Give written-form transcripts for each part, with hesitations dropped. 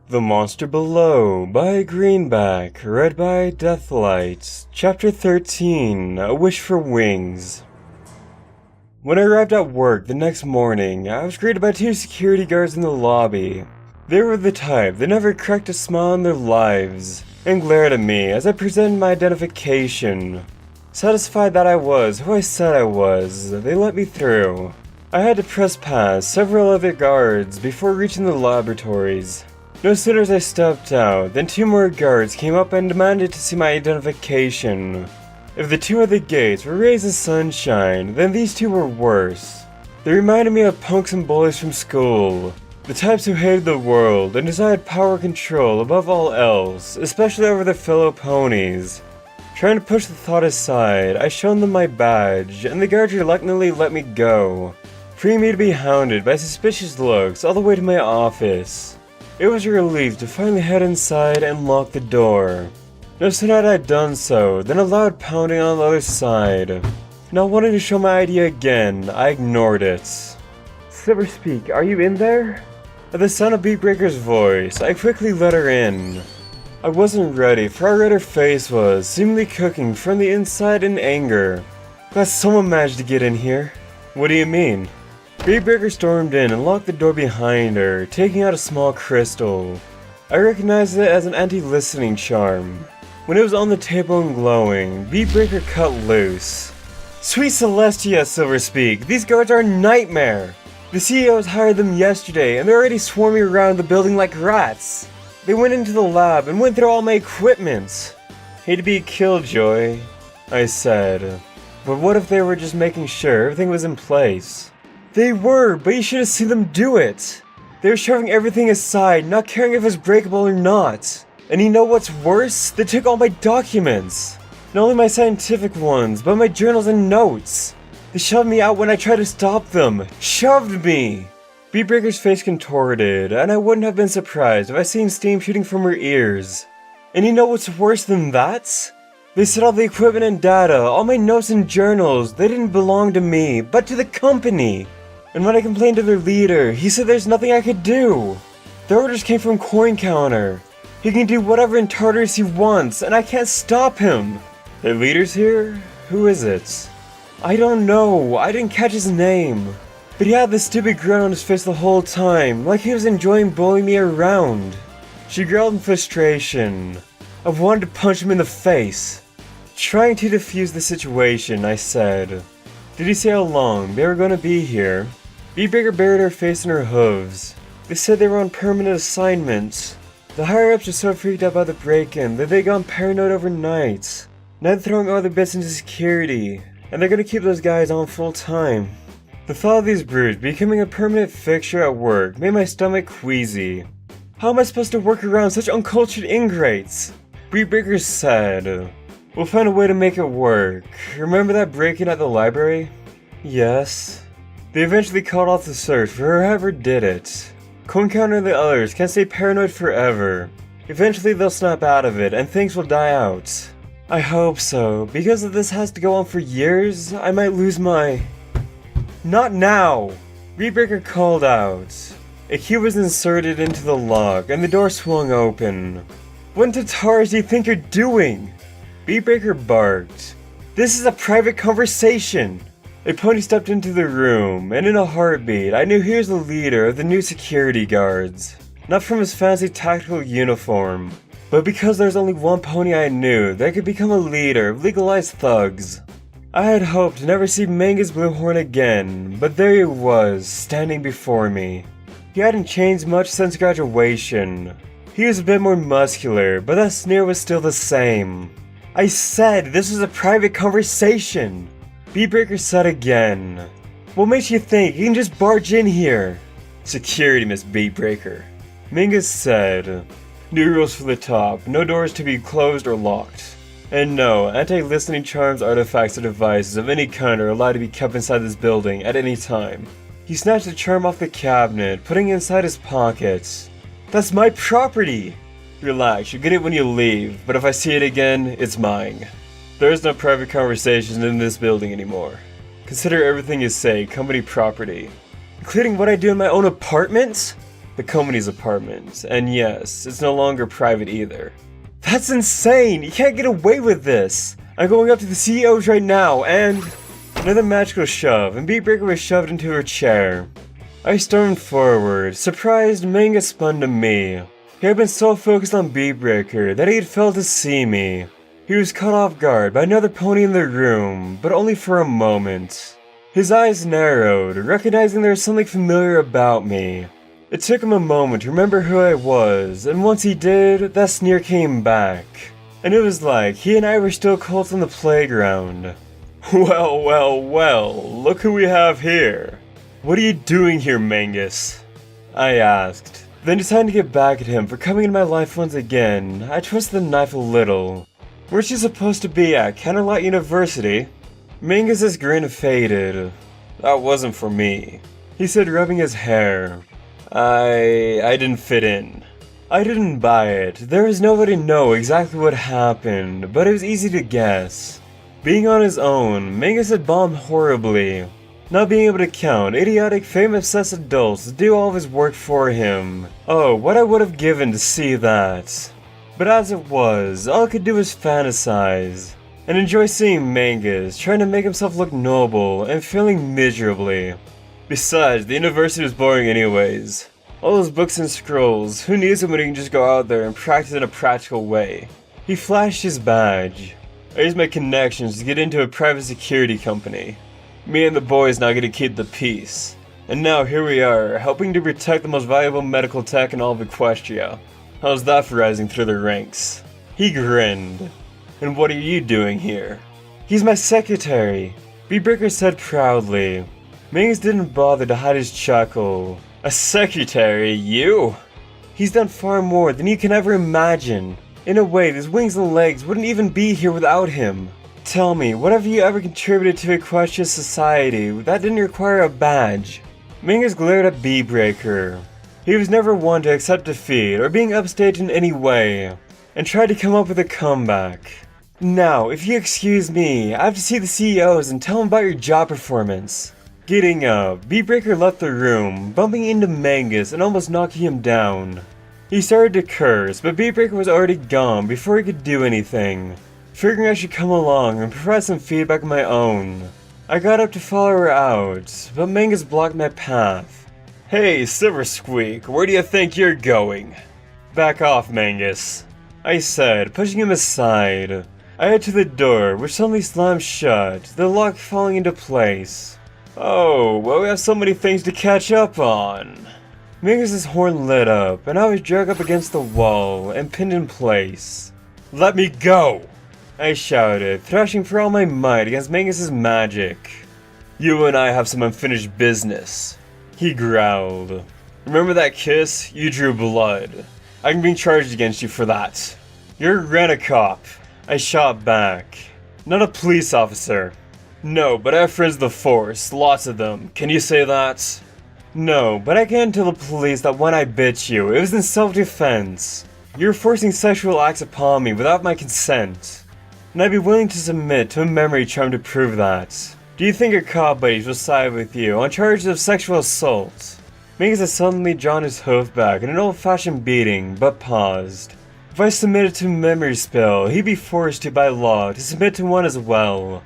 The Monster Below by Greenback, read by Deathlight, Chapter 13, A Wish for Wings. When I arrived at work the next morning, I was greeted by two security guards in the lobby. They were the type that never cracked a smile in their lives, and glared at me as I presented my identification. Satisfied that I was who I said I was, they let me through. I had to press past several other guards before reaching the laboratories. No sooner as I stepped out than two more guards came up and demanded to see my identification. If the two other gates were rays of sunshine, then these two were worse. They reminded me of punks and bullies from school, the types who hated the world and desired power control above all else, especially over their fellow ponies. Trying to push the thought aside, I showed them my badge, and the guards reluctantly let me go, freeing me to be hounded by suspicious looks all the way to my office. It was a relief to finally head inside and lock the door. No sooner had I done so than a loud pounding on the other side. Not wanting to show my ID again, I ignored it. "Silverspeak, are you in there?" At the sound of Beatbreaker's voice, I quickly let her in. I wasn't ready for how red her face was, seemingly cooking from the inside in anger. Glad someone managed to get in here. "What do you mean?" Beatbreaker stormed in and locked the door behind her, taking out a small crystal. I recognized it as an anti-listening charm. When it was on the table and glowing, Beatbreaker cut loose. "Sweet Celestia, Silverspeak, these guards are a nightmare! The CEOs hired them yesterday and they're already swarming around the building like rats. They went into the lab and went through all my equipment." "Hate to be a killjoy," I said. "But what if they were just making sure everything was in place?" "They were, but you should have seen them do it. They were shoving everything aside, not caring if it's breakable or not. And you know what's worse? They took all my documents. Not only my scientific ones, but my journals and notes. They shoved me out when I tried to stop them. Shoved me!" Beatbreaker's face contorted, and I wouldn't have been surprised if I seen steam shooting from her ears. "And you know what's worse than that? They said all the equipment and data, all my notes and journals, they didn't belong to me, but to the company. And when I complained to their leader, he said there's nothing I could do. The orders came from Coin Counter. He can do whatever in Tartarus he wants, and I can't stop him." "The leader's here? Who is it?" "I don't know. I didn't catch his name. But he had this stupid grin on his face the whole time, like he was enjoying bullying me around." She growled in frustration. I wanted to punch him in the face. Trying to defuse the situation, I said, "Did he say how long they were going to be here?" Beatbreaker buried her face in her hooves. "They said they were on permanent assignment. The higher-ups are so freaked out by the break-in that they gone paranoid overnight. Now they're throwing all their bits into security, and they're gonna keep those guys on full-time." The thought of these brutes becoming a permanent fixture at work made my stomach queasy. How am I supposed to work around such uncultured ingrates? Beatbreaker said, "We'll find a way to make it work. Remember that break-in at the library?" "Yes." They eventually called off the search for whoever did it. Coin Counter and the others can't stay paranoid forever. Eventually they'll snap out of it and things will die out. I hope so, because if this has to go on for years, I might lose my... "Not now!" Beatbreaker called out. A key was inserted into the lock and the door swung open. "What in Tartarus do you think you're doing?" Beatbreaker barked. "This is a private conversation!" A pony stepped into the room, and in a heartbeat, I knew he was the leader of the new security guards. Not from his fancy tactical uniform, but because there was only one pony I knew that could become a leader of legalized thugs. I had hoped to never see Mangus Bluehorn again, but there he was, standing before me. He hadn't changed much since graduation. He was a bit more muscular, but that sneer was still the same. "I said this was a private conversation!" Beatbreaker said again. "What makes you think you can just barge in here?" "Security, Miss Beatbreaker," Mingus said. "New rules for the top, no doors to be closed or locked. And no, anti-listening charms, artifacts, or devices of any kind are allowed to be kept inside this building at any time." He snatched the charm off the cabinet, putting it inside his pocket. "That's my property!" "Relax, you'll get it when you leave, but if I see it again, it's mine. There's no private conversations in this building anymore. Consider everything you say company property." "Including what I do in my own apartment?" the company's apartment, and yes, it's no longer private either. That's insane! You can't get away with this! I'm going up to the CEOs right now, and... Another magical shove, and Beatbreaker was shoved into her chair. I stormed forward, surprised Mangus spun to me. He had been so focused on Beatbreaker that he had failed to see me. He was caught off guard by another pony in the room, but only for a moment. His eyes narrowed, recognizing there was something familiar about me. It took him a moment to remember who I was, and once he did, that sneer came back. And it was like he and I were still colts on the playground. Well, well, well, look who we have here. What are you doing here, Mangus? I asked. Then deciding to get back at him for coming into my life once again, I twisted the knife a little. Where's she supposed to be at? Candlelight University? Mangus's grin faded. That wasn't for me, he said, rubbing his hair. I didn't fit in. I didn't buy it. There was nobody to know exactly what happened, but it was easy to guess. Being on his own, Mangus had bombed horribly. Not being able to count idiotic, fame-obsessed adults to do all of his work for him. Oh, what I would have given to see that. But as it was, all I could do was fantasize, and enjoy seeing Mangus trying to make himself look noble and failing miserably. Besides, the university was boring anyways. All those books and scrolls, who needs them when you can just go out there and practice in a practical way? He flashed his badge. I used my connections to get into a private security company. Me and the boys now get to keep the peace. And now here we are, helping to protect the most valuable medical tech in all of Equestria. How's that for rising through the ranks? He grinned. And what are you doing here? He's my secretary, Beatbreaker said proudly. Mangus didn't bother to hide his chuckle. A secretary, you? He's done far more than you can ever imagine. In a way, his wings and legs wouldn't even be here without him. Tell me, what have you ever contributed to Equestria society that didn't require a badge? Mangus glared at Beatbreaker. He was never one to accept defeat or being upstaged in any way, and tried to come up with a comeback. Now, if you excuse me, I have to see the CEOs and tell them about your job performance. Getting up, Beatbreaker left the room, bumping into Mangus and almost knocking him down. He started to curse, but Beatbreaker was already gone before he could do anything. Figuring I should come along and provide some feedback of my own. I got up to follow her out, but Mangus blocked my path. Hey, Silversqueak, where do you think you're going? Back off, Mangus, I said, pushing him aside. I head to the door, which suddenly slammed shut, the lock falling into place. Oh, well, we have so many things to catch up on. Mangus's horn lit up, and I was dragged up against the wall and pinned in place. Let me go! I shouted, thrashing for all my might against Mangus's magic. You and I have some unfinished business, he growled. Remember that kiss? You drew blood. I can be charged against you for that. You're a rent-a-cop, I shot back. Not a police officer. No, but I have friends of the force, lots of them. Can you say that? No, but I can't tell the police that when I bit you, it was in self-defense. You're forcing sexual acts upon me without my consent. And I'd be willing to submit to a memory charm to prove that. Do you think your cop buddies will side with you on charges of sexual assault? Mangus had suddenly drawn his hoof back in an old-fashioned beating, but paused. If I submitted to a memory spell, he'd be forced to by law to submit to one as well.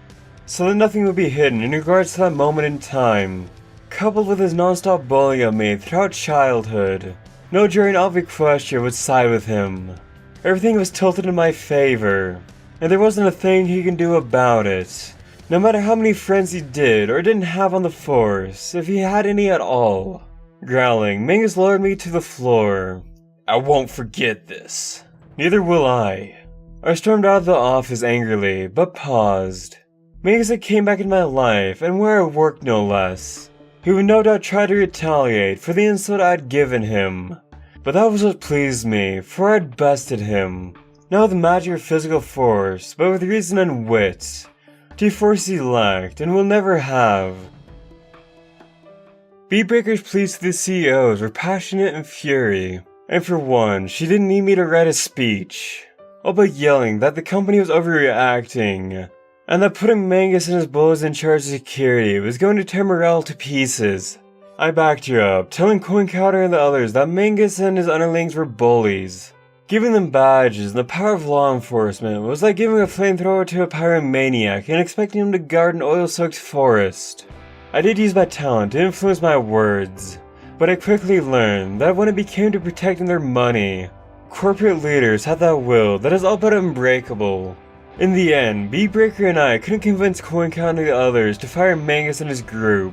So that nothing would be hidden in regards to that moment in time. Coupled with his non-stop bullying of me throughout childhood, no jury in all of Equestria would side with him. Everything was tilted in my favor, and there wasn't a thing he can do about it. No matter how many friends he did or didn't have on the force, if he had any at all. Growling, Mangus lowered me to the floor. I won't forget this. Neither will I. I stormed out of the office angrily, but paused. Mangus had came back in my life, and where I worked no less. He would no doubt try to retaliate for the insult I'd given him. But that was what pleased me, for I'd bested him. Not with magic or physical force, but with reason and wit. Two force he lacked, and will never have. Beatbreaker's pleas to the CEOs were passionate and fury, and for one, she didn't need me to write a speech. All but yelling that the company was overreacting, and that putting Mangus and his bullies in charge of security was going to tear morale to pieces. I backed her up, telling Coin Counter and the others that Mangus and his underlings were bullies. Giving them badges and the power of law enforcement was like giving a flamethrower to a pyromaniac and expecting him to guard an oil-soaked forest. I did use my talent to influence my words, but I quickly learned that when it came to protecting their money, corporate leaders had that will that is all but unbreakable. In the end, Beatbreaker and I couldn't convince Coin Counter and the others to fire Mangus and his group,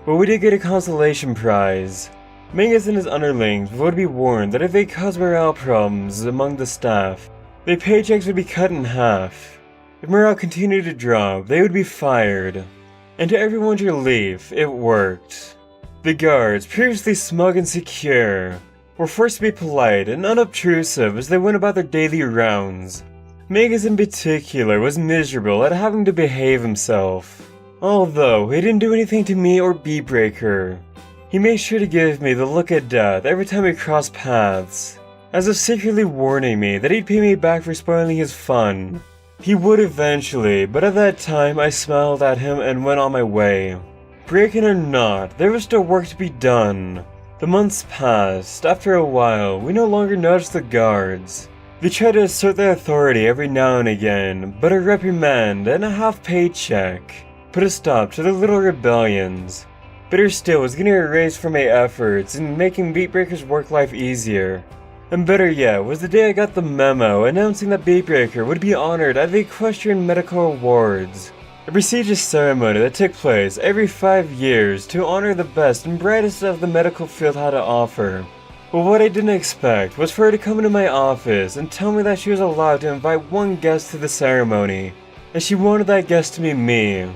but we did get a consolation prize. Mangus and his underlings would be warned that if they caused morale problems among the staff, their paychecks would be cut in half. If morale continued to drop, they would be fired. And to everyone's relief, it worked. The guards, previously smug and secure, were forced to be polite and unobtrusive as they went about their daily rounds. Mangus in particular was miserable at having to behave himself, although he didn't do anything to me or Beatbreaker. He made sure to give me the look of death every time we crossed paths, as if secretly warning me that he'd pay me back for spoiling his fun. He would eventually, but at that time I smiled at him and went on my way. Breaking or not, there was still work to be done. The months passed. After a while, we no longer noticed the guards. They tried to assert their authority every now and again, but a reprimand and a half paycheck put a stop to their little rebellions. Better still was getting a raise for my efforts in making Beatbreaker's work life easier. And better yet was the day I got the memo announcing that Beatbreaker would be honored at the Equestrian Medical Awards, a prestigious ceremony that took place every 5 years to honor the best and brightest of the medical field had to offer. But what I didn't expect was for her to come into my office and tell me that she was allowed to invite one guest to the ceremony, and she wanted that guest to be me.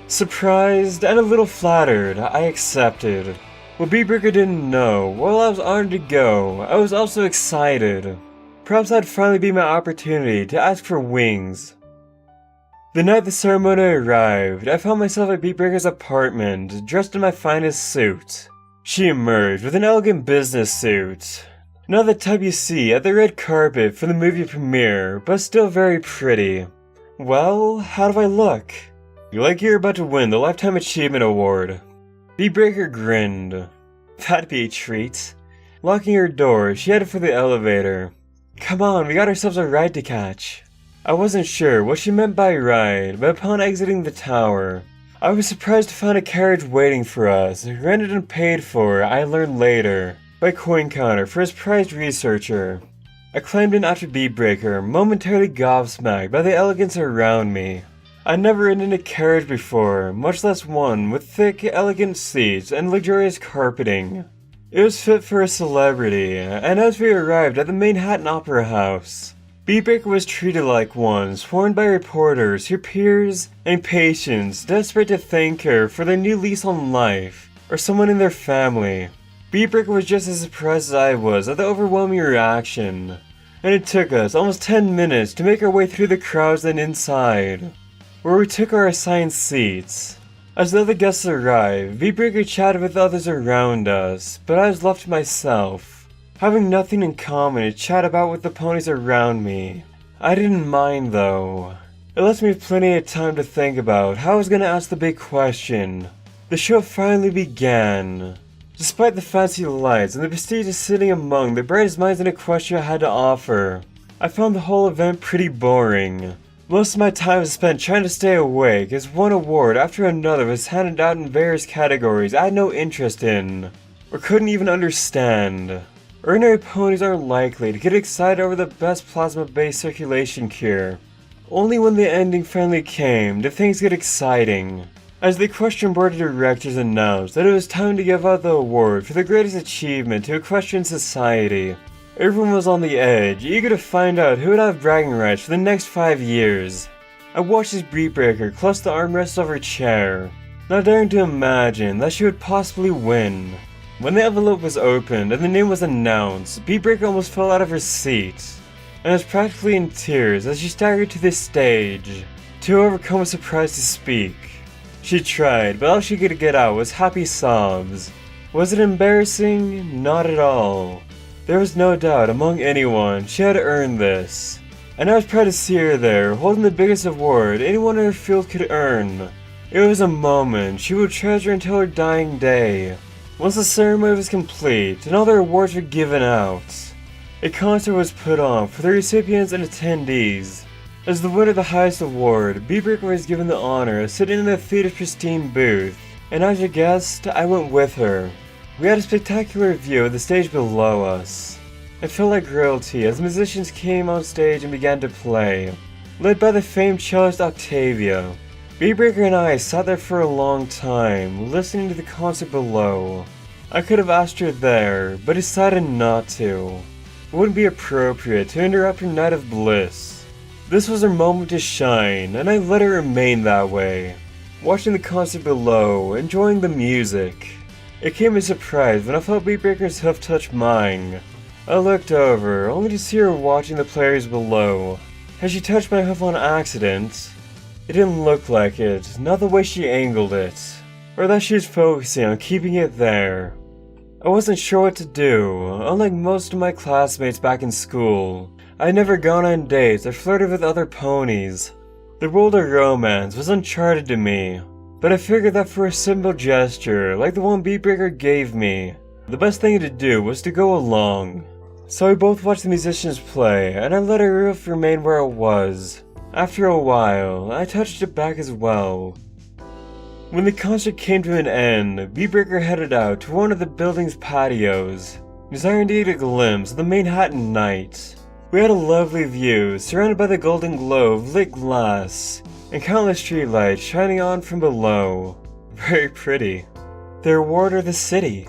Surprised and a little flattered, I accepted. What Beatbreaker didn't know, while I was honored to go, I was also excited. Perhaps that'd finally be my opportunity to ask for wings. The night the ceremony arrived, I found myself at Beatbreaker's apartment, dressed in my finest suit. She emerged with an elegant business suit. Not the type you see at the red carpet for the movie premiere, but still very pretty. Well, how do I look? You like you're about to win the Lifetime Achievement Award. Beatbreaker grinned. That'd be a treat. Locking her door, she headed for the elevator. Come on, we got ourselves a ride to catch. I wasn't sure what she meant by ride, but upon exiting the tower, I was surprised to find a carriage waiting for us, rented and paid for, I learned later, by Coin Counter for his prized researcher. I climbed in after Beatbreaker, momentarily gobsmacked by the elegance around me. I'd never ridden in a carriage before, much less one with thick, elegant seats and luxurious carpeting. It was fit for a celebrity, and as we arrived at the Manhattan Opera House, Beatbreaker was treated like one, swarmed by reporters, her peers, and patients desperate to thank her for their new lease on life, or someone in their family. Beatbreaker was just as surprised as I was at the overwhelming reaction, and it took us almost 10 minutes to make our way through the crowds and inside, where we took our assigned seats. As the other guests arrived, Beatbreaker chatted with others around us, but I was left to myself, having nothing in common to chat about with the ponies around me. I didn't mind though. It left me plenty of time to think about how I was gonna ask the big question. The show finally began. Despite the fancy lights and the prestigious sitting among the brightest minds in Equestria had to offer, I found the whole event pretty boring. Most of my time was spent trying to stay awake as one award after another was handed out in various categories I had no interest in, or couldn't even understand. Ordinary ponies are likely to get excited over the best plasma-based circulation cure. Only when the ending finally came did things get exciting, as the Equestrian Board of Directors announced that it was time to give out the award for the greatest achievement to Equestrian society. Everyone was on the edge, eager to find out who would have bragging rights for the next 5 years. I watched as Beatbreaker clutched the armrest of her chair, not daring to imagine that she would possibly win. When the envelope was opened and the name was announced, Beatbreaker almost fell out of her seat, and was practically in tears as she staggered to the stage, too overcome with surprise to speak. She tried, but all she could get out was happy sobs. Was it embarrassing? Not at all. There was no doubt among anyone she had earned this, and I was proud to see her there, holding the biggest award anyone in her field could earn. It was a moment she would treasure until her dying day. Once the ceremony was complete and all the awards were given out, a concert was put on for the recipients and attendees. As the winner of the highest award, Beatbreaker was given the honor of sitting in the theater's pristine booth, and as a guest, I went with her. We had a spectacular view of the stage below us. It felt like royalty as the musicians came on stage and began to play, led by the famed cellist Octavia. Beatbreaker and I sat there for a long time, listening to the concert below. I could have asked her there, but decided not to. It wouldn't be appropriate to interrupt her night of bliss. This was her moment to shine, and I let it remain that way. Watching the concert below, enjoying the music. It came as a surprise when I felt Beatbreaker's hoof touch mine. I looked over, only to see her watching the players below. Had she touched my hoof on accident? It didn't look like it, not the way she angled it, or that she was focusing on keeping it there. I wasn't sure what to do. Unlike most of my classmates back in school, I had never gone on dates or flirted with other ponies. The world of romance was uncharted to me, but I figured that for a simple gesture like the one Beatbreaker gave me, the best thing to do was to go along. So we both watched the musicians play, and I let her hoof remain where it was. After a while, I touched it back as well. When the concert came to an end, Beatbreaker headed out to one of the building's patios, desiring to get a glimpse of the Manhattan night. We had a lovely view, surrounded by the golden glow of lit glass, and countless streetlights shining on from below. Very pretty. The award or the city?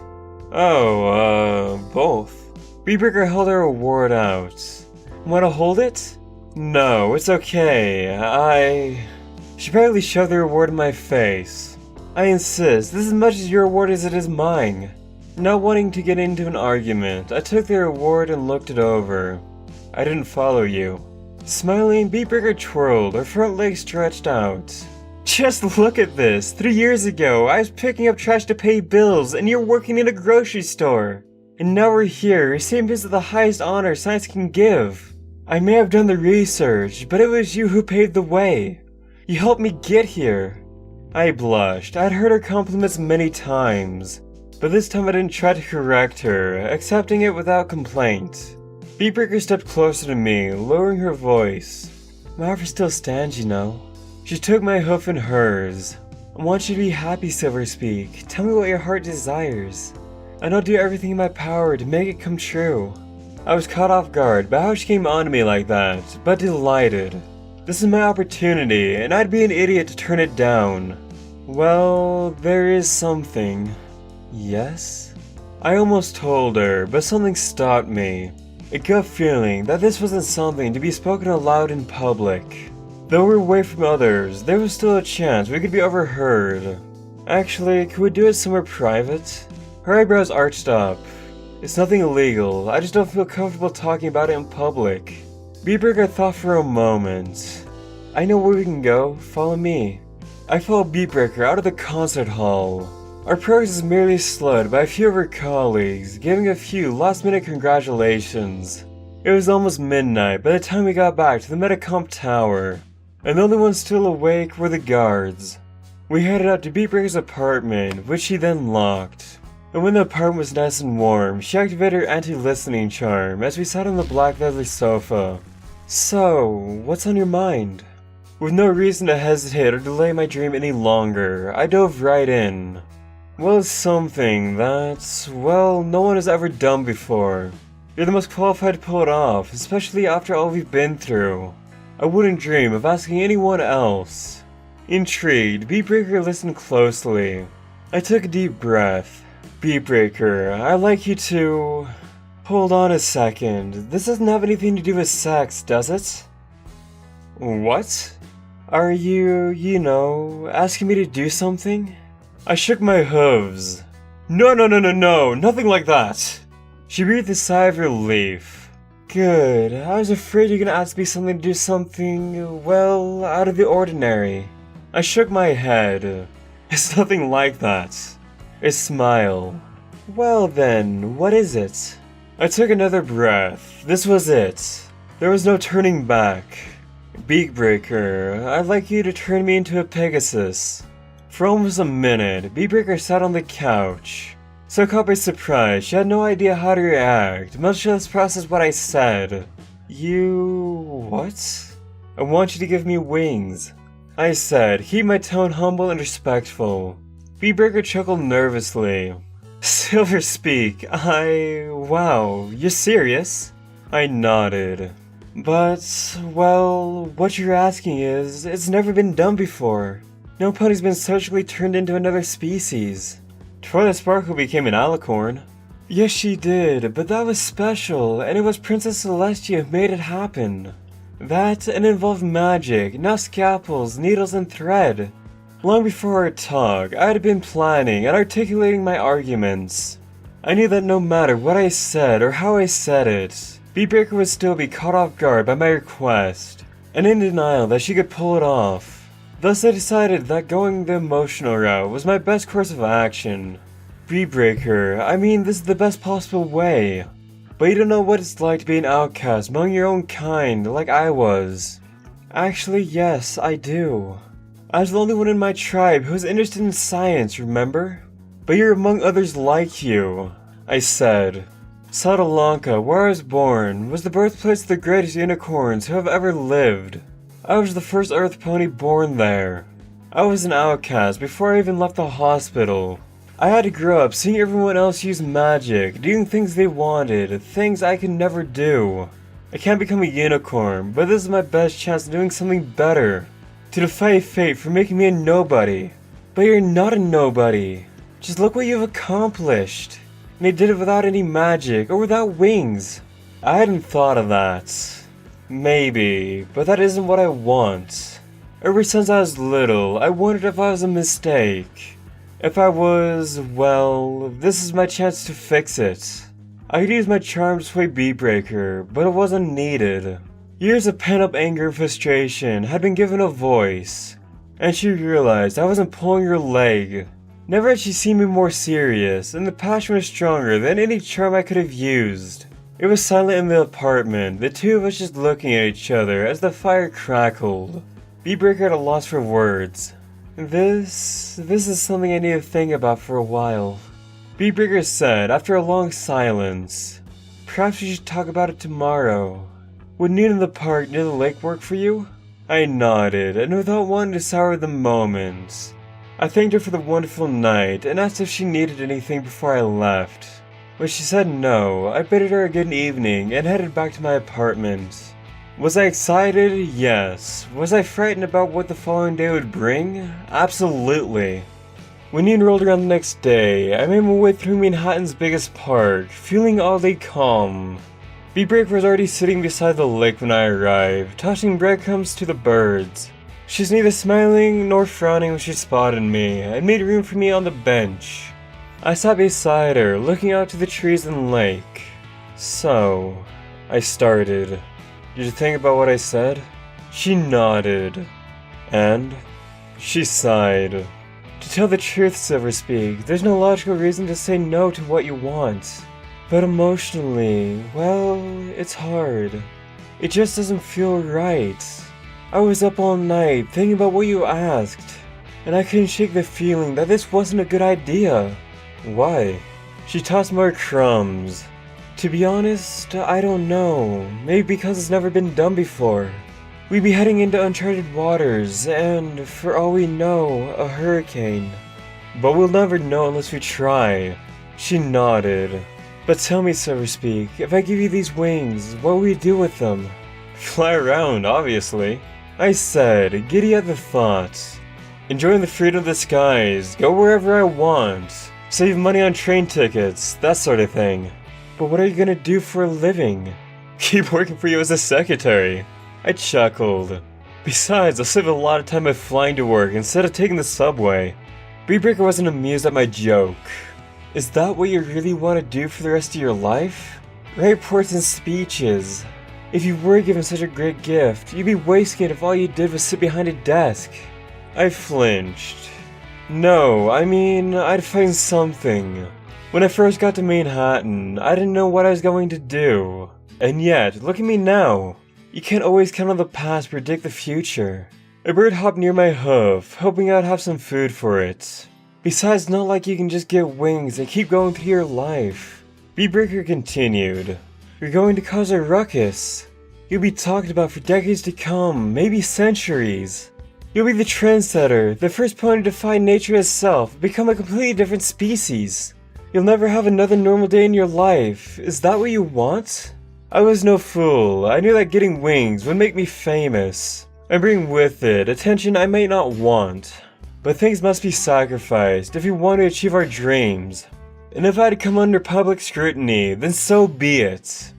Both. Beatbreaker held her award out. Want to hold it? No, it's okay. She proudly shoved the award in my face. I insist, this is as much as your award as it is mine. Not wanting to get into an argument, I took the award and looked it over. I didn't follow you. Smiling, Beatbreaker twirled, her front legs stretched out. Just look at this! 3 years ago, I was picking up trash to pay bills, and you're working in a grocery store. And now we're here, receiving this is the highest honor science can give. I may have done the research, but it was you who paved the way. You helped me get here. I blushed. I'd heard her compliments many times, but this time I didn't try to correct her, accepting it without complaint. Beatbreaker stepped closer to me, lowering her voice. My offer still stands, you know. She took my hoof in hers. I want you to be happy, Silverspeak. Tell me what your heart desires, and I'll do everything in my power to make it come true. I was caught off guard by how she came on to me like that, but delighted. This is my opportunity, and I'd be an idiot to turn it down. Well, there is something. Yes? I almost told her, but something stopped me. A gut feeling that this wasn't something to be spoken aloud in public. Though we were away from others, there was still a chance we could be overheard. Actually, could we do it somewhere private? Her eyebrows arched up. It's nothing illegal, I just don't feel comfortable talking about it in public. Beatbreaker thought for a moment. I know where we can go, follow me. I followed Beatbreaker out of the concert hall. Our progress is merely slowed by a few of her colleagues, giving a few last-minute congratulations. It was almost midnight by the time we got back to the Metacomp Tower, and the only ones still awake were the guards. We headed out to Beatbreaker's apartment, which she then locked. And when the apartment was nice and warm, she activated her anti-listening charm as we sat on the black leather sofa. So, what's on your mind? With no reason to hesitate or delay my dream any longer, I dove right in. Well, it's something that, well, no one has ever done before. You're the most qualified to pull it off, especially after all we've been through. I wouldn't dream of asking anyone else. Intrigued, Beatbreaker listened closely. I took a deep breath. Beatbreaker, I'd like you to... Hold on a second. This doesn't have anything to do with sex, does it? What? Are you know, asking me to do something? I shook my hooves. No, nothing like that. She breathed a sigh of relief. Good, I was afraid you're gonna ask me something to do something, well, out of the ordinary. I shook my head. It's nothing like that. A smile. Well then, what is it? I took another breath. This was it. There was no turning back. Beatbreaker, I'd like you to turn me into a Pegasus. For almost a minute, Beatbreaker sat on the couch. So caught by surprise, she had no idea how to react, much less process what I said. You... what? I want you to give me wings. I said, keep my tone humble and respectful. Beatbreaker chuckled nervously. Silver speak, wow, you're serious? I nodded. But, well, what you're asking is, it's never been done before. No pony's been surgically turned into another species. Twilight Sparkle became an alicorn. Yes, she did, but that was special, and it was Princess Celestia who made it happen. That and involved magic, not scalpels, needles, and thread. Long before our talk, I had been planning and articulating my arguments. I knew that no matter what I said or how I said it, Beatbreaker would still be caught off guard by my request, and in denial that she could pull it off. Thus I decided that going the emotional route was my best course of action. Beatbreaker, I mean, this is the best possible way. But you don't know what it's like to be an outcast among your own kind, like I was. Actually, yes, I do. I was the only one in my tribe who was interested in science, remember? But you're among others like you, I said. Sadalanka, where I was born, was the birthplace of the greatest unicorns who have ever lived. I was the first Earth pony born there. I was an outcast before I even left the hospital. I had to grow up seeing everyone else use magic, doing things they wanted, things I could never do. I can't become a unicorn, but this is my best chance of doing something better. To defy fate for making me a nobody. But you're not a nobody. Just look what you've accomplished. And you did it without any magic, or without wings. I hadn't thought of that. Maybe, but that isn't what I want. Ever since I was little, I wondered if I was a mistake. If I was, well, this is my chance to fix it. I could use my charm to sway Beatbreaker, but it wasn't needed. Years of pent-up anger and frustration had been given a voice, and she realized I wasn't pulling her leg. Never had she seen me more serious, and the passion was stronger than any charm I could have used. It was silent in the apartment, the two of us just looking at each other as the fire crackled. Beatbreaker had a loss for words. This is something I need to think about for a while. Beatbreaker said after a long silence. Perhaps we should talk about it tomorrow. Would noon in the park near the lake work for you? I nodded, and without wanting to sour the moment, I thanked her for the wonderful night and asked if she needed anything before I left. When she said no, I bid her a good evening and headed back to my apartment. Was I excited? Yes. Was I frightened about what the following day would bring? Absolutely. When noon rolled around the next day, I made my way through Manhattan's biggest park, feeling oddly calm. Beatbreaker was already sitting beside the lake when I arrived, tossing breadcrumbs to the birds. She was neither smiling nor frowning when she spotted me, and made room for me on the bench. I sat beside her, looking out to the trees and lake. So, I started. Did you think about what I said? She nodded. And? She sighed. To tell the truth, Silverspeak, there's no logical reason to say no to what you want. But emotionally, well, it's hard. It just doesn't feel right. I was up all night thinking about what you asked, and I couldn't shake the feeling that this wasn't a good idea. Why? She tossed more crumbs. To be honest, I don't know. Maybe because it's never been done before. We'd be heading into uncharted waters, and for all we know, a hurricane. But we'll never know unless we try. She nodded. But tell me, Silverspeak, if I give you these wings, what will you do with them? Fly around, obviously. I said, giddy at the thought. Enjoying the freedom of the skies, go wherever I want, save money on train tickets, that sort of thing. But what are you gonna do for a living? Keep working for you as a secretary. I chuckled. Besides, I'll save a lot of time by flying to work instead of taking the subway. Beatbreaker wasn't amused at my joke. Is that what you really want to do for the rest of your life? Write reports and speeches. If you were given such a great gift, you'd be wasting it if all you did was sit behind a desk. I flinched. No, I mean, I'd find something. When I first got to Manhattan, I didn't know what I was going to do. And yet, look at me now. You can't always count on the past to predict the future. A bird hopped near my hoof, hoping I'd have some food for it. Besides, not like you can just get wings and keep going through your life. Beatbreaker continued. You're going to cause a ruckus. You'll be talked about for decades to come, maybe centuries. You'll be the trendsetter, the first pony to find nature itself, become a completely different species. You'll never have another normal day in your life. Is that what you want? I was no fool. I knew that getting wings would make me famous, and bring with it attention I might not want. But things must be sacrificed if we want to achieve our dreams. And if I had to come under public scrutiny, then so be it.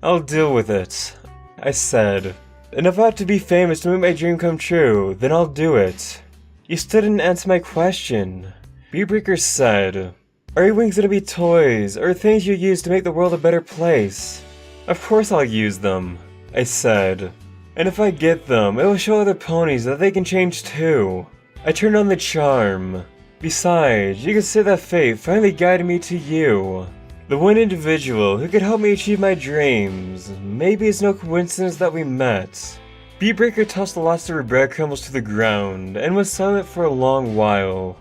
I'll deal with it, I said. And if I have to be famous to make my dream come true, then I'll do it. You still didn't answer my question. Beatbreaker said, are your wings gonna be toys, or things you use to make the world a better place? Of course I'll use them, I said. And if I get them, it will show other ponies that they can change too. I turned on the charm. Besides, you could say that fate finally guided me to you. The one individual who could help me achieve my dreams. Maybe it's no coincidence that we met. Beatbreaker tossed the last of her breadcrumbs to the ground and was silent for a long while.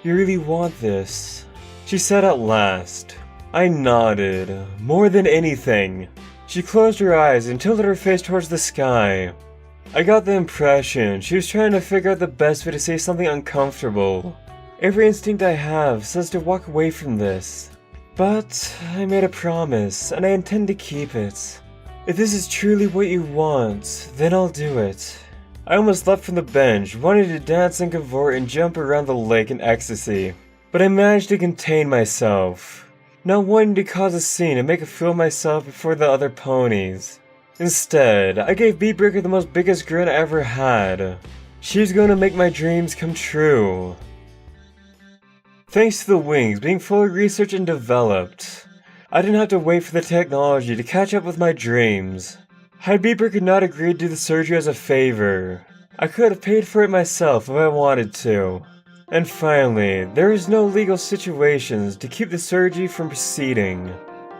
You really want this? She said at last. I nodded. More than anything. She closed her eyes and tilted her face towards the sky. I got the impression she was trying to figure out the best way to say something uncomfortable. Every instinct I have says to walk away from this. But I made a promise, and I intend to keep it. If this is truly what you want, then I'll do it. I almost leapt from the bench, wanting to dance and cavort and jump around the lake in ecstasy. But I managed to contain myself, not wanting to cause a scene and make a fool of myself before the other ponies. Instead, I gave Beatbreaker the most biggest grin I ever had. She was going to make my dreams come true. Thanks to the wings being fully researched and developed, I didn't have to wait for the technology to catch up with my dreams. Had Beatbreaker not agreed to do the surgery as a favor, I could have paid for it myself if I wanted to. And finally, there was no legal situations to keep the surgery from proceeding.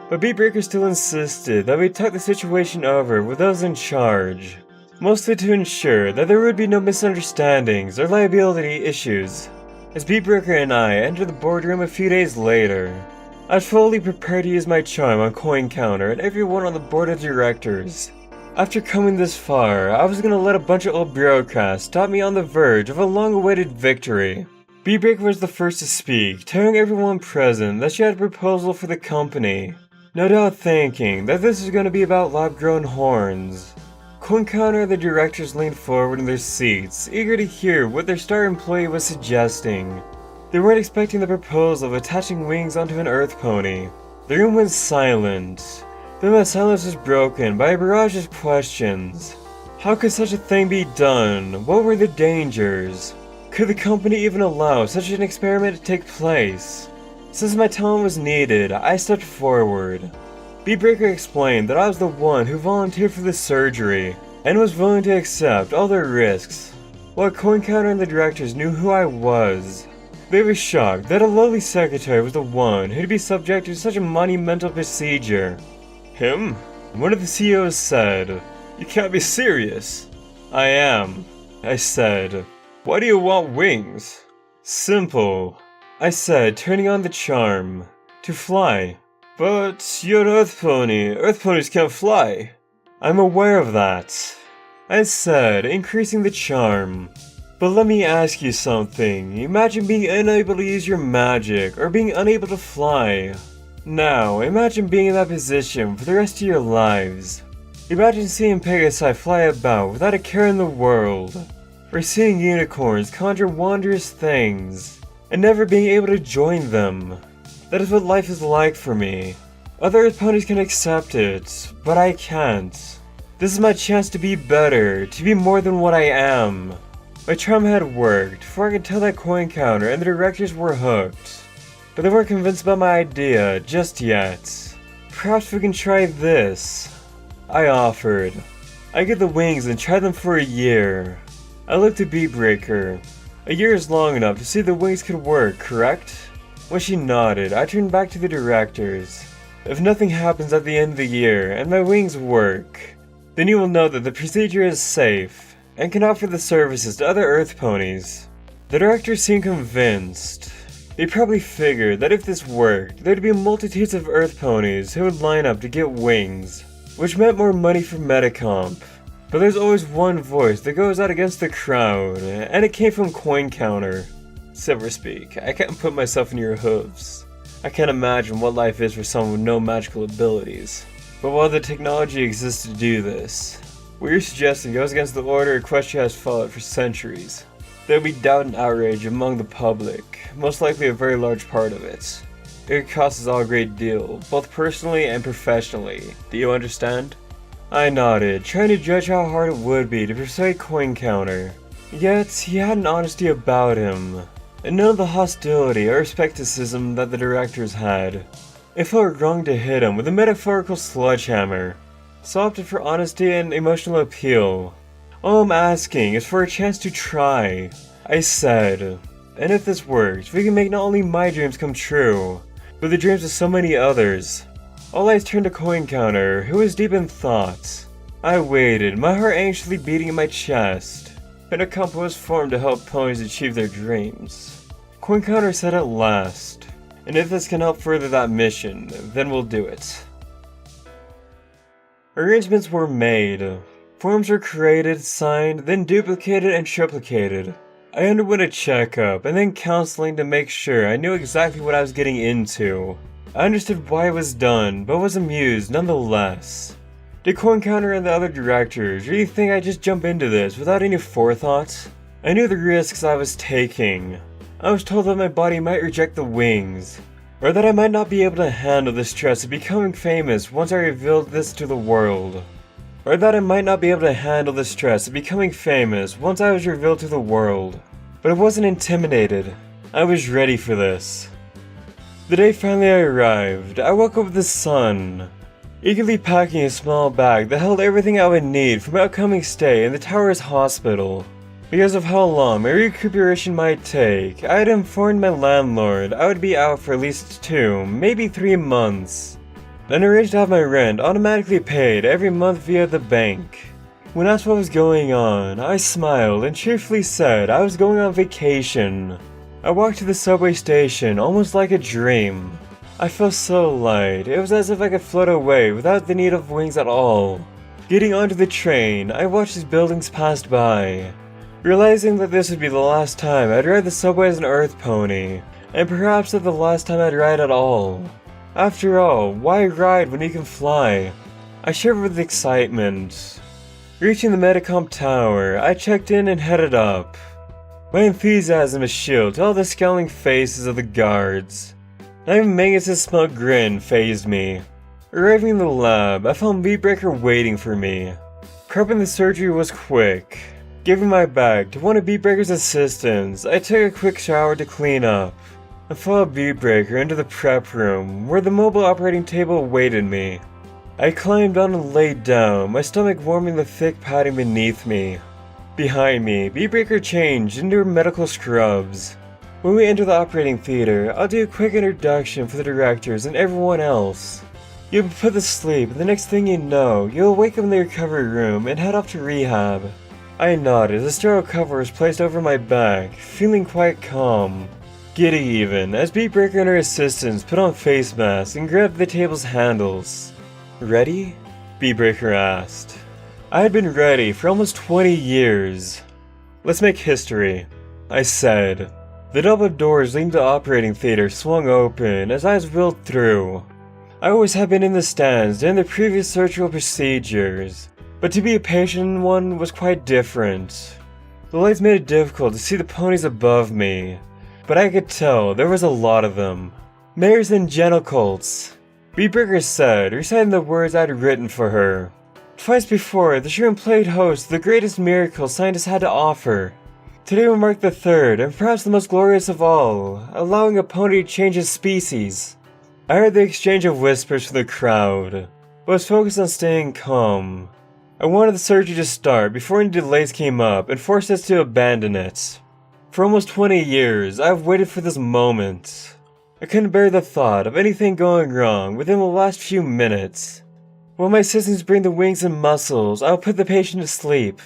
But Beatbreaker still insisted that we talk the situation over with those in charge, mostly to ensure that there would be no misunderstandings or liability issues. As Beatbreaker and I entered the boardroom a few days later, I was fully prepared to use my charm on Coin Counter and everyone on the board of directors. After coming this far, I was gonna let a bunch of old bureaucrats stop me on the verge of a long-awaited victory. Beatbreaker was the first to speak, telling everyone present that she had a proposal for the company, no doubt thinking that this was going to be about lab-grown horns. Coin Counter and the directors leaned forward in their seats, eager to hear what their star employee was suggesting. They weren't expecting the proposal of attaching wings onto an Earth pony. The room went silent. Then the silence was broken by a barrage of questions. How could such a thing be done? What were the dangers? Could the company even allow such an experiment to take place? Since my talent was needed, I stepped forward. Beatbreaker explained that I was the one who volunteered for the surgery, and was willing to accept all the risks. While Coin Counter and the directors knew who I was, they were shocked that a lowly secretary was the one who'd be subjected to such a monumental procedure. Him? One of the CEOs said, "You can't be serious." "I am," I said. "Why do you want wings?" "Simple," I said, turning on the charm. "To fly." "But you're an Earth pony. Earth ponies can't fly." "I'm aware of that," I said, increasing the charm. "But let me ask you something. Imagine being unable to use your magic, or being unable to fly. Now, imagine being in that position for the rest of your lives. Imagine seeing Pegasi fly about without a care in the world. Or seeing unicorns conjure wondrous things, and never being able to join them. That is what life is like for me. Other Earth ponies can accept it, but I can't. This is my chance to be better, to be more than what I am." My charm had worked, for I could tell that Coin Counter and the directors were hooked. But they weren't convinced about my idea just yet. "Perhaps we can try this," I offered. "I get the wings and try them for a year." I looked at Beatbreaker. "A year is long enough to see the wings could work, correct?" When she nodded, I turned back to the directors. "If nothing happens at the end of the year and my wings work, then you will know that the procedure is safe, and can offer the services to other Earth ponies." The directors seemed convinced. They probably figured that if this worked, there'd be multitudes of Earth ponies who would line up to get wings, which meant more money for Metacomp. But there's always one voice that goes out against the crowd, and it came from Coin Counter. Silverspeak, I can't put myself in your hooves. I can't imagine what life is for someone with no magical abilities. But while the technology exists to do this, what you're suggesting goes against the order Equestria has followed for centuries. There will be doubt and outrage among the public, most likely a very large part of it. It would cost us all a great deal, both personally and professionally. Do you understand? I nodded, trying to judge how hard it would be to persuade Coin Counter. Yet, he had an honesty about him, and none of the hostility or skepticism that the directors had. It felt wrong to hit him with a metaphorical sledgehammer, so I opted for honesty and emotional appeal. All I'm asking is for a chance to try, I said. And if this works, we can make not only my dreams come true, but the dreams of so many others. All eyes turned to Coin Counter, who was deep in thought. I waited, my heart anxiously beating in my chest, and a company was formed to help ponies achieve their dreams. Coin Counter said at last, and if this can help further that mission, then we'll do it. Arrangements were made. Forms were created, signed, then duplicated and triplicated. I underwent a checkup and then counseling to make sure I knew exactly what I was getting into. I understood why it was done, but was amused nonetheless. Did Coin Counter and the other directors really think I'd just jump into this without any forethought? I knew the risks I was taking. I was told that my body might reject the wings, or that I might not be able to handle the stress of becoming famous once I revealed this to the world. Or that I might not be able to handle the stress of becoming famous once I was revealed to the world. But I wasn't intimidated. I was ready for this. The day finally arrived. I woke up with the sun, eagerly packing a small bag that held everything I would need for my upcoming stay in the Towers Hospital. Because of how long my recuperation might take, I had informed my landlord I would be out for at least 2, maybe 3 months. Then arranged to have my rent automatically paid every month via the bank. When asked what was going on, I smiled and cheerfully said I was going on vacation. I walked to the subway station almost like a dream. I felt so light, it was as if I could float away without the need of wings at all. Getting onto the train, I watched as buildings passed by, realizing that this would be the last time I'd ride the subway as an Earth pony, and perhaps that the last time I'd ride at all. After all, why ride when you can fly? I shivered with excitement. Reaching the Metacomp Tower, I checked in and headed up. My enthusiasm was shielded to all the scowling faces of the guards. Not even Magus' smug grin fazed me. Arriving in the lab, I found Beatbreaker waiting for me. Prepping the surgery was quick. Giving my bag to one of Beatbreaker's assistants, I took a quick shower to clean up. I followed Beatbreaker into the prep room, where the mobile operating table awaited me. I climbed on and laid down, my stomach warming the thick padding beneath me. Behind me, Beatbreaker changed into her medical scrubs. When we enter the operating theater, I'll do a quick introduction for the directors and everyone else. You'll be put to sleep, and the next thing you know, you'll wake up in the recovery room and head off to rehab. I nodded as a sterile cover was placed over my back, feeling quite calm. Giddy even, as Beatbreaker and her assistants put on face masks and grabbed the table's handles. Ready? Beatbreaker asked. I had been ready for almost 20 years. Let's make history, I said. The double doors leading to the operating theater swung open as eyes wheeled through. I always had been in the stands during the previous surgical procedures, but to be a patient in one was quite different. The lights made it difficult to see the ponies above me, but I could tell there was a lot of them. Mares and genitals, Beatbreaker said, reciting the words I'd written for her. Twice before, the room played host to the greatest miracle scientists had to offer. Today will mark the third, and perhaps the most glorious of all, allowing a pony to change his species. I heard the exchange of whispers from the crowd, but was focused on staying calm. I wanted the surgery to start before any delays came up and forced us to abandon it. For almost 20 years, I've waited for this moment. I couldn't bear the thought of anything going wrong within the last few minutes. While my assistants bring the wings and muscles, I'll put the patient to sleep.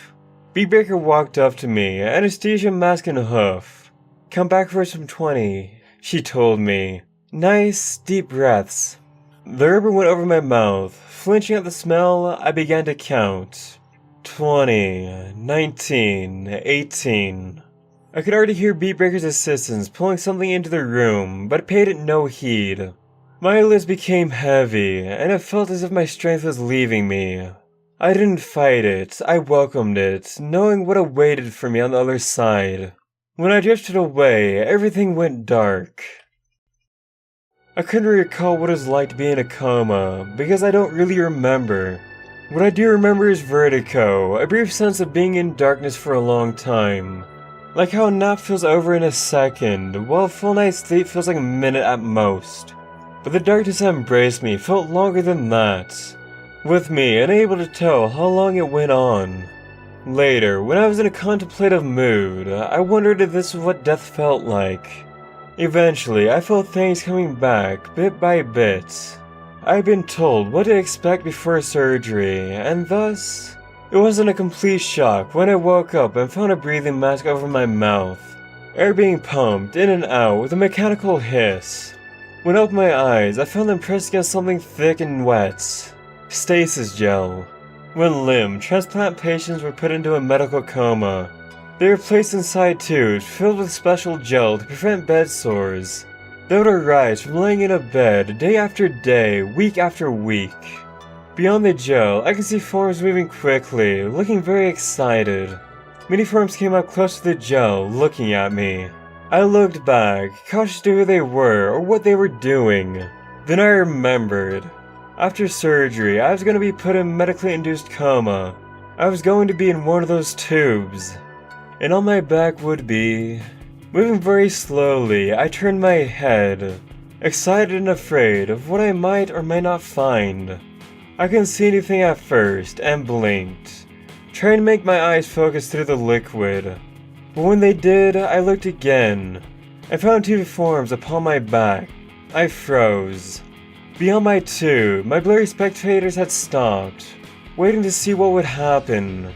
Beatbreaker walked up to me, anesthesia mask and hoof. Come back for some 20, she told me. Nice, deep breaths. The ribbon went over my mouth. Flinching at the smell, I began to count. 20, 19, 18. I could already hear Beatbreaker's assistants pulling something into the room, but paid it no heed. My eyelids became heavy, and it felt as if my strength was leaving me. I didn't fight it, I welcomed it, knowing what awaited for me on the other side. When I drifted away, everything went dark. I couldn't recall what it was like to be in a coma, because I don't really remember. What I do remember is vertigo, a brief sense of being in darkness for a long time. Like how a nap feels over in a second, while a full night's sleep feels like a minute at most. But the darkness that embraced me felt longer than that, with me unable to tell how long it went on. Later, when I was in a contemplative mood, I wondered if this was what death felt like. Eventually, I felt things coming back, bit by bit. I had been told what to expect before surgery, and thus, it wasn't a complete shock when I woke up and found a breathing mask over my mouth. Air being pumped in and out with a mechanical hiss. When I opened my eyes, I found them pressed against something thick and wet. Stasis gel. When limb transplant patients were put into a medical coma, they were placed inside tubes filled with special gel to prevent bed sores. They would arise from laying in a bed day after day, week after week. Beyond the gel, I could see forms moving quickly, looking very excited. Many forms came up close to the gel, looking at me. I looked back, cautious to who they were or what they were doing. Then I remembered. After surgery, I was going to be put in medically induced coma. I was going to be in one of those tubes. And on my back would be... Moving very slowly, I turned my head, excited and afraid of what I might or might not find. I couldn't see anything at first, and blinked, trying to make my eyes focus through the liquid. But when they did, I looked again. I found two forms upon my back. I froze. Beyond my tube, my blurry spectators had stopped, waiting to see what would happen.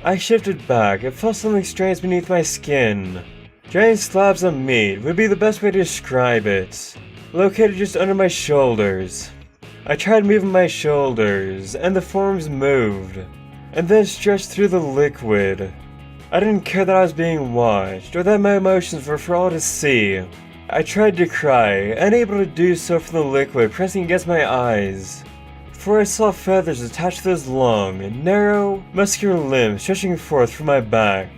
I shifted back and felt something strange beneath my skin. Giant slabs of meat would be the best way to describe it, located just under my shoulders. I tried moving my shoulders, and the forms moved, and then stretched through the liquid. I didn't care that I was being watched, or that my emotions were for all to see. I tried to cry, unable to do so from the liquid pressing against my eyes. For I saw feathers attached to those long, narrow, muscular limbs stretching forth from my back.